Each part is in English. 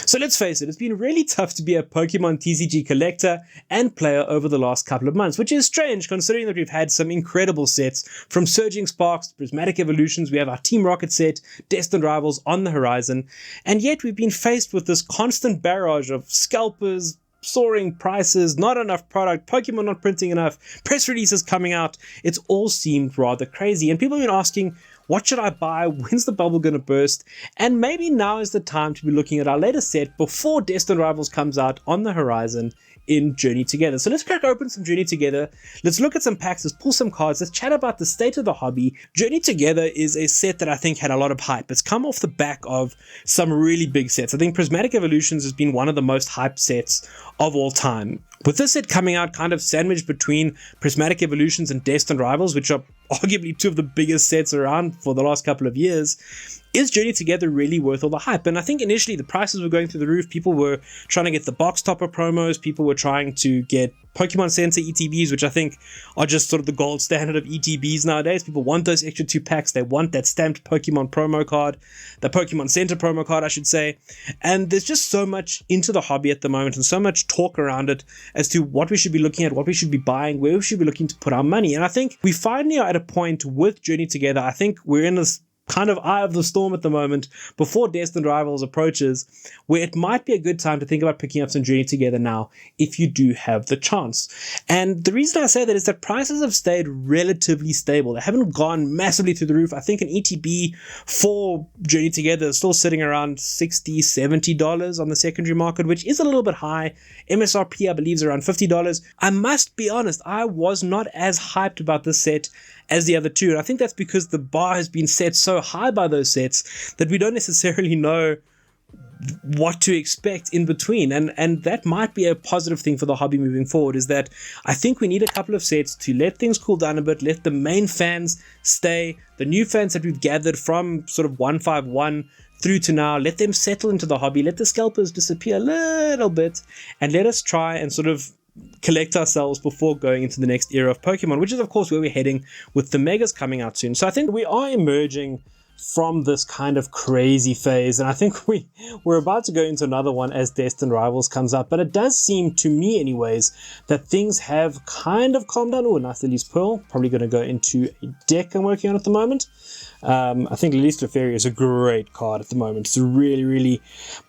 So let's face it, it's been really tough to be a Pokemon TCG collector and player over the last couple of months, which is strange considering that we've had some incredible sets from Surging Sparks, Prismatic Evolutions, we have our Team Rocket set, Destined Rivals on the horizon, and yet we've been faced with this constant barrage of scalpers, soaring prices, not enough product, Pokemon not printing enough, press releases coming out. It's all seemed rather crazy, and people have been asking, what should I buy? When's the bubble going to burst? And maybe now is the time to be looking at our latest set before Destined Rivals comes out on the horizon in Journey Together. So let's crack open some Journey Together. Let's look at some packs, let's pull some cards, let's chat about the state of the hobby. Journey Together is a set that I think had a lot of hype. It's come off the back of some really big sets. I think Prismatic Evolutions has been one of the most hyped sets of all time. With this set coming out kind of sandwiched between Prismatic Evolutions and Destined Rivals, which are arguably two of the biggest sets around for the last couple of years, is Journey Together really worth all the hype? And I think initially the prices were going through the roof. People were trying to get the box topper promos. People were trying to get Pokemon Center ETBs, which I think are just sort of the gold standard of ETBs nowadays. People want those extra 2 packs. They want that stamped Pokemon promo card, the Pokemon Center promo card, I should say. And there's just so much into the hobby at the moment and so much talk around it as to what we should be looking at, what we should be buying, where we should be looking to put our money. And I think we finally are at a point with Journey Together. I think we're in this kind of eye of the storm at the moment before Destined Rivals approaches, where it might be a good time to think about picking up some Journey Together now if you do have the chance. And the reason I say that is that prices have stayed relatively stable. They haven't gone massively through the roof. I think an ETB for Journey Together is still sitting around $60, $70 on the secondary market, which is a little bit high. MSRP, I believe, is around $50. I must be honest, I was not as hyped about this set as the other two. And I think that's because the bar has been set so high by those sets that we don't necessarily know what to expect in between. And that might be a positive thing for the hobby moving forward, is that I think we need a couple of sets to let things cool down a bit, let the main fans stay, the new fans that we've gathered from sort of 151 through to now, let them settle into the hobby, let the scalpers disappear a little bit, and let us try and sort of collect ourselves before going into the next era of Pokemon, which is of course where we're heading with the Megas coming out soon. So I think we are emerging from this kind of crazy phase, and I think we're about to go into another one as Destined Rivals comes up. But it does seem, to me anyways, that things have kind of calmed down. Oh, nice Lily's Pearl. Probably going to go into a deck I'm working on at the moment. I think Lily's Clefairy is a great card at the moment. It's really, really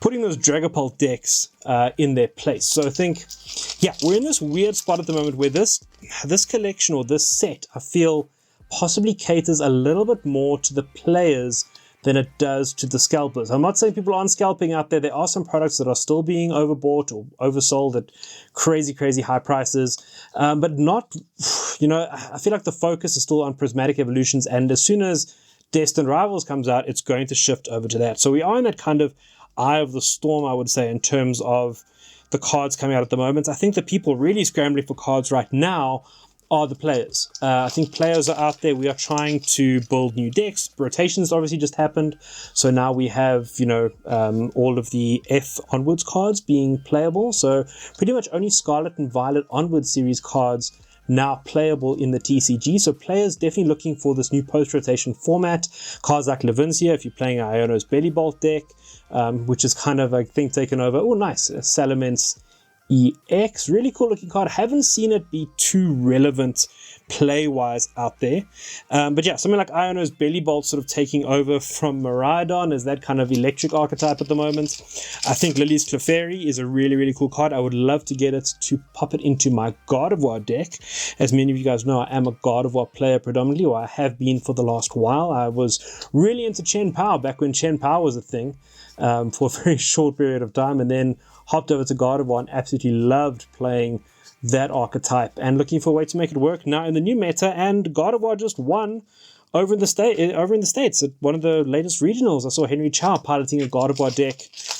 putting those Dragapult decks in their place. So I think, yeah, we're in this weird spot at the moment where this collection or this set, I feel, possibly caters a little bit more to the players than it does to the scalpers. I'm not saying people aren't scalping out there. There are some products that are still being overbought or oversold at crazy, crazy high prices, but not, I feel like the focus is still on Prismatic Evolutions, and as soon as Destined Rivals comes out, it's going to shift over to that. So we are in that kind of eye of the storm, I would say, in terms of the cards coming out at the moment. I think the people really scrambling for cards right now are the players. I think players are out there. We are trying to build new decks. Rotations obviously just happened. So now we have, all of the F onwards cards being playable. So pretty much only Scarlet and Violet onwards series cards now playable in the TCG. So players definitely looking for this new post-rotation format. Cards like Levincia, if you're playing Iono's Belly Bolt deck, which is kind of, I think, taken over. Oh, nice. Salamence EX, really cool looking card. Haven't seen it be too relevant play-wise out there. But yeah, something like Iono's Belly Bolt sort of taking over from Miraidon as that kind of electric archetype at the moment. I think Lily's Clefairy is a really, really cool card. I would love to get it to pop it into my God of War deck. As many of you guys know, I am a God of War player predominantly, or I have been for the last while. I was really into Chen Pao back when Chen Pao was a thing for a very short period of time, and then hopped over to God of War and absolutely loved playing that archetype and looking for a way to make it work now in the new meta. And God of War just won over in the States at one of the latest regionals. I saw Henry Chow piloting a God of War deck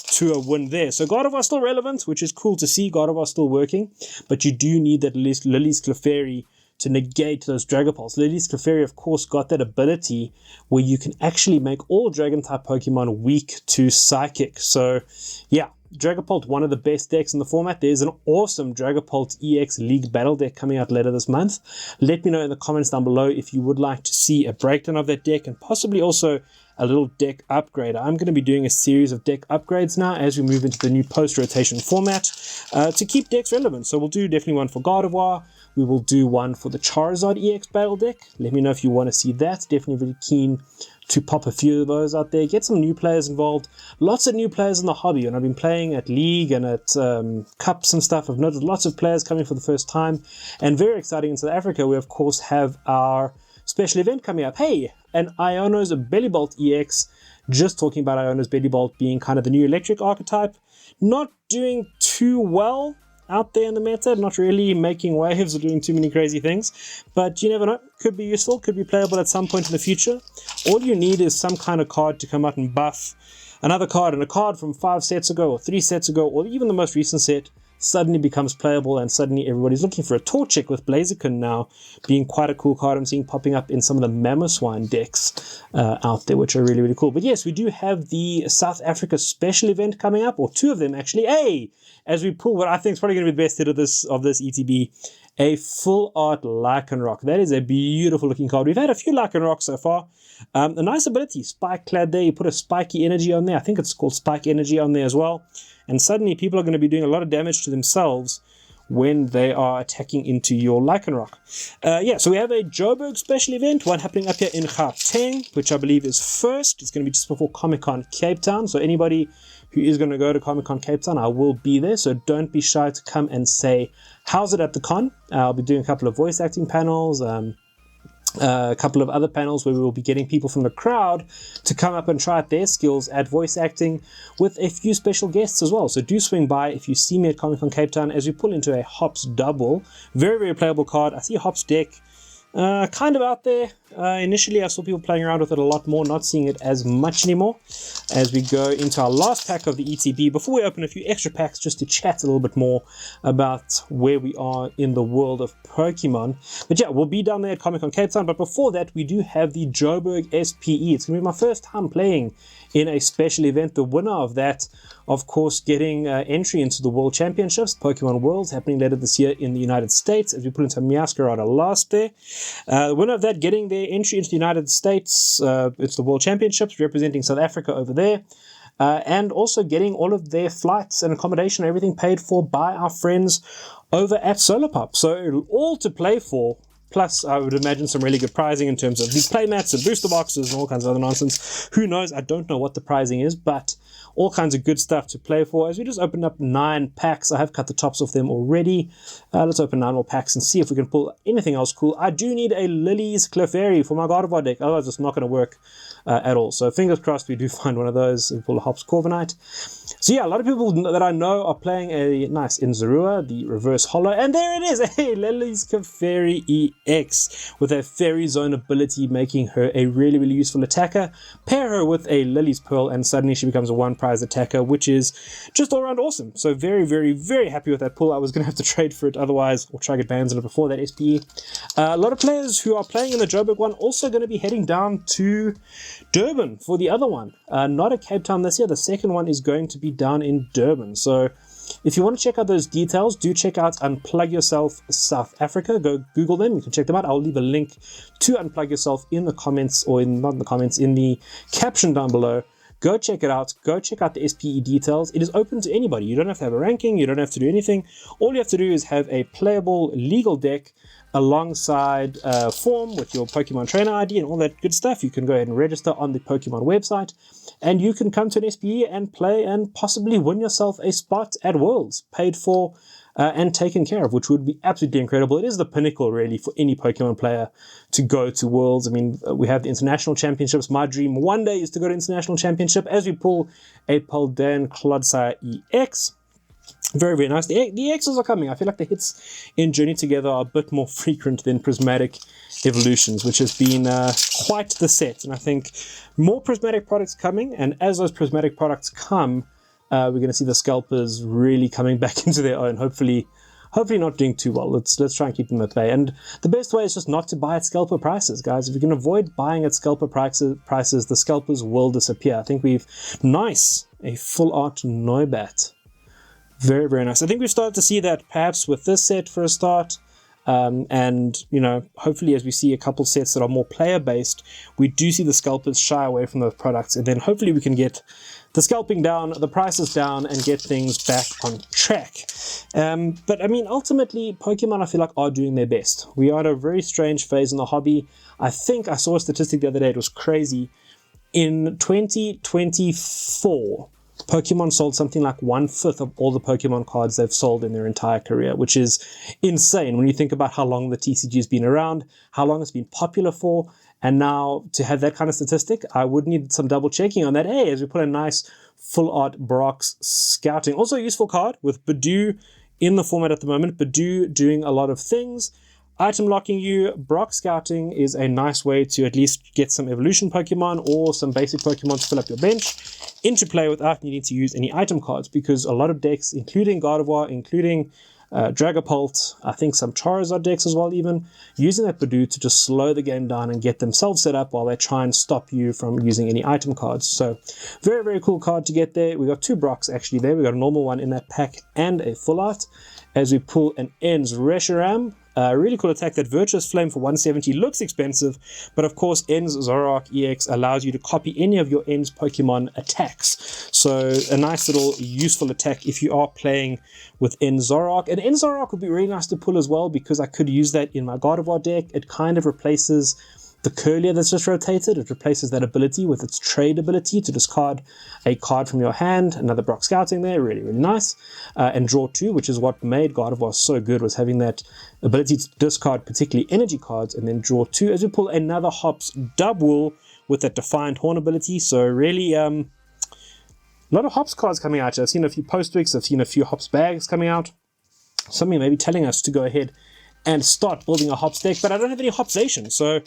to a win there. So God of War still relevant, which is cool to see. God of War still working, but you do need that Lily's Clefairy to negate those Dragapults. Lily's Clefairy, of course, got that ability where you can actually make all Dragon-type Pokemon weak to Psychic. So, yeah, Dragapult, one of the best decks in the format. There's an awesome Dragapult EX League Battle deck coming out later this month. Let me know in the comments down below if you would like to see a breakdown of that deck and possibly also a little deck upgrade. I'm going to be doing a series of deck upgrades now as we move into the new post-rotation format to keep decks relevant. So we'll do definitely one for Gardevoir. We will do one for the Charizard EX battle deck. Let me know if you want to see that. Definitely really keen to pop a few of those out there, get some new players involved. Lots of new players in the hobby, and I've been playing at League and at Cups and stuff. I've noticed lots of players coming for the first time, and very exciting in South Africa. We of course have our special event coming up. Hey, an Iono's Bellybolt EX. Just talking about Iono's Bellybolt being kind of the new electric archetype. Not doing too well out there in the meta, not really making waves or doing too many crazy things, but you never know, could be useful, could be playable at some point in the future. All you need is some kind of card to come out and buff another card, and a card from 5 sets ago or 3 sets ago, or even the most recent set, suddenly becomes playable, and suddenly everybody's looking for a Torchic, with Blaziken now being quite a cool card I'm seeing popping up in some of the Mamoswine decks out there, which are really, really cool. But yes, we do have the South Africa special event coming up, or 2 of them actually. Hey, as we pull what I think is probably going to be the best hit of this ETB, a full art Lycanroc. That is a beautiful looking card. We've had a few Lycanrocs so far. A nice ability, Spike Clad there. You put a spiky energy on there. I think it's called Spike Energy on there as well. And suddenly people are going to be doing a lot of damage to themselves when they are attacking into your Lycanroc. So we have a Joburg special event, one happening up here in Gauteng, which I believe is first. It's going to be just before Comic-Con Cape Town. So anybody who is going to go to Comic-Con Cape Town, I will be there. So don't be shy to come and say, how's it at the con? I'll be doing a couple of voice acting panels, a couple of other panels where we will be getting people from the crowd to come up and try out their skills at voice acting, with a few special guests as well. So do swing by if you see me at Comic-Con Cape Town as we pull into a Hops double. Very, very playable card. I see a Hops deck kind of out there. Initially, I saw people playing around with it a lot more, not seeing it as much anymore. As we go into our last pack of the ETB, before we open a few extra packs just to chat a little bit more about where we are in the world of Pokemon. But yeah, we'll be down there at Comic-Con Cape Town. But before that, we do have the Joburg SPE. It's going to be my first time playing in a special event. The winner of that, of course, getting entry into the World Championships, Pokemon Worlds, happening later this year in the United States, as we put into Meowscarada last there. The winner of that getting their entry into the United States, it's the World Championships, representing South Africa over there, and also getting all of their flights and accommodation, everything paid for by our friends over at Solarpop. So all to play for. Plus, I would imagine some really good prizing in terms of these playmats and booster boxes and all kinds of other nonsense. Who knows? I don't know what the prizing is, but all kinds of good stuff to play for. As we just opened up 9 packs, I have cut the tops off them already. Let's open 9 more packs and see if we can pull anything else cool. I do need a Lily's Clefairy for my Gardevoir deck, otherwise it's not going to work at all. So fingers crossed we do find one of those and pull a Hops Corviknight. So yeah, a lot of people that I know are playing a nice Inzarua, the reverse holo, and there it is, a Lily's Clefairy EX with a Fairy Zone ability, making her a really, really useful attacker. Pair her with a Lily's Pearl and suddenly she becomes a 1-prize attacker, which is just all around awesome. So very, very, very happy with that pull. I was going to have to trade for it otherwise, or try to get bans on it before that SPE. A lot of players who are playing in the Joburg one also going to be heading down to Durban for the other one. Not at Cape Town this year. The second one is going to be down in Durban. So if you want to check out those details, do check out Unplug Yourself South Africa. Go Google them. You can check them out. I'll leave a link to Unplug Yourself in the comments, or not in the comments, in the caption down below. Go check it out. Go check out the SPE details. It is open to anybody. You don't have to have a ranking. You don't have to do anything. All you have to do is have a playable legal deck alongside form with your Pokemon trainer ID and all that good stuff. You can go ahead and register on the Pokemon website, and you can come to an SPE and play and possibly win yourself a spot at Worlds, paid for and taken care of, which would be absolutely incredible. It is the pinnacle, really, for any Pokemon player to go to Worlds. I mean, we have the International Championships. My dream one day is to go to International Championship, as we pull a Paldean Clodsire EX. Very, very nice. The EXs are coming. I feel like the hits in Journey Together are a bit more frequent than Prismatic Evolutions, which has been quite the set. And I think more Prismatic products coming, and as those Prismatic products come, we're going to see the scalpers really coming back into their own. Hopefully not doing too well. Let's try and keep them at bay. And the best way is just not to buy at scalper prices, guys. If you can avoid buying at scalper prices, the scalpers will disappear. I think we've a full art Noibat. Very, very nice. I think we've started to see that perhaps with this set for a start. And, you know, hopefully as we see a couple sets that are more player-based, we do see the scalpers shy away from those products. And then hopefully we can get the scalping down, the prices down, and get things back on track. But I mean, ultimately, Pokemon, I feel like, are doing their best. We are at a very strange phase in the hobby. I think I saw a statistic the other day, it was crazy. In 2024, Pokemon sold something like 1/5 of all the Pokemon cards they've sold in their entire career, which is insane when you think about how long the TCG has been around, how long it's been popular for, and now to have that kind of statistic, I would need some double checking on that. Hey, as we put a nice full art Brock's Scouting. Also a useful card with Badoo in the format at the moment. Badoo doing a lot of things. Item locking you, Brock Scouting is a nice way to at least get some evolution Pokemon or some basic Pokemon to fill up your bench into play without needing to use any item cards, because a lot of decks, including Gardevoir, including Dragapult, I think some Charizard decks as well even, using that Badoo to just slow the game down and get themselves set up while they try and stop you from using any item cards. So very, very cool card to get there. We got 2 Brocks actually there. We got a normal one in that pack and a full art. As we pull an Ends Reshiram, really cool attack. That Virtuous Flame for 170 looks expensive, but of course Ends Zoroark EX allows you to copy any of your Ends Pokemon attacks. So a nice little useful attack if you are playing with Ends Zoroark. And Ends Zoroark would be really nice to pull as well, because I could use that in my Gardevoir deck. It kind of replaces the Curlier that's just rotated. It replaces that ability with its trade ability to discard a card from your hand. Another Brock Scouting there, really, really nice. And draw 2, which is what made Gardevoir so good, was having that ability to discard particularly energy cards and then draw 2 as we pull another Hops Dubwool with that Defiant Horn ability. So really, a lot of Hops cards coming out. I've seen a few Postwigs, I've seen a few Hops bags coming out. Something maybe telling us to go ahead and start building a Hops deck, but I don't have any Hopsation, so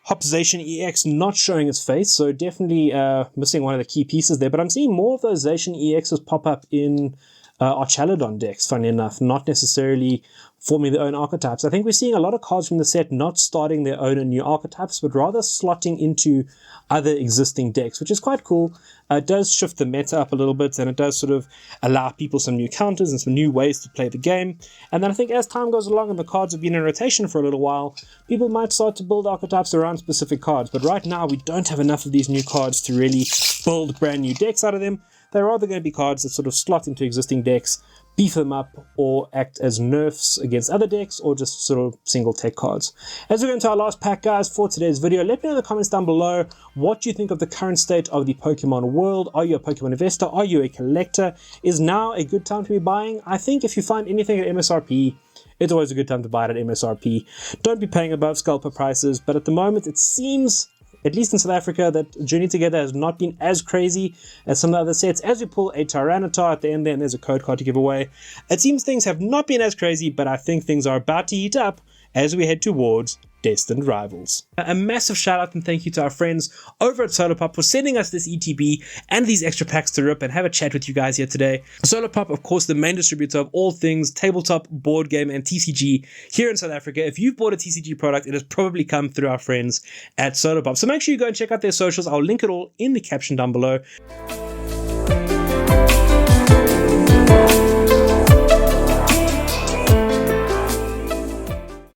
Hopsation EX not showing its face, so definitely missing one of the key pieces there. But I'm seeing more of those Zation EXs pop up in Archaludon decks, funny enough, not necessarily forming their own archetypes. I think we're seeing a lot of cards from the set not starting their own and new archetypes, but rather slotting into other existing decks, which is quite cool. It does shift the meta up a little bit, and it does sort of allow people some new counters and some new ways to play the game. And then I think as time goes along and the cards have been in rotation for a little while, people might start to build archetypes around specific cards. But right now, we don't have enough of these new cards to really build brand new decks out of them. They're rather going to be cards that sort of slot into existing decks, beef them up, or act as nerfs against other decks, or just sort of single tech cards. As we go into our last pack, guys, for today's video, let me know in the comments down below what you think of the current state of the Pokemon world. Are you a Pokemon investor? Are you a collector? Is now a good time to be buying? I think if you find anything at MSRP, it's always a good time to buy it at MSRP. Don't be paying above scalper prices, but at the moment it seems, at least in South Africa, that Journey Together has not been as crazy as some of the other sets. As we pull a Tyranitar at the end there, and there's a code card to give away, it seems things have not been as crazy, but I think things are about to heat up as we head towards Destined Rivals. A massive shout out and thank you to our friends over at Solarpop for sending us this ETB and these extra packs to rip and have a chat with you guys here today. Solarpop, of course, the main distributor of all things tabletop, board game, and TCG here in South Africa. If you've bought a TCG product, it has probably come through our friends at Solarpop. So make sure you go and check out their socials. I'll link it all in the caption down below.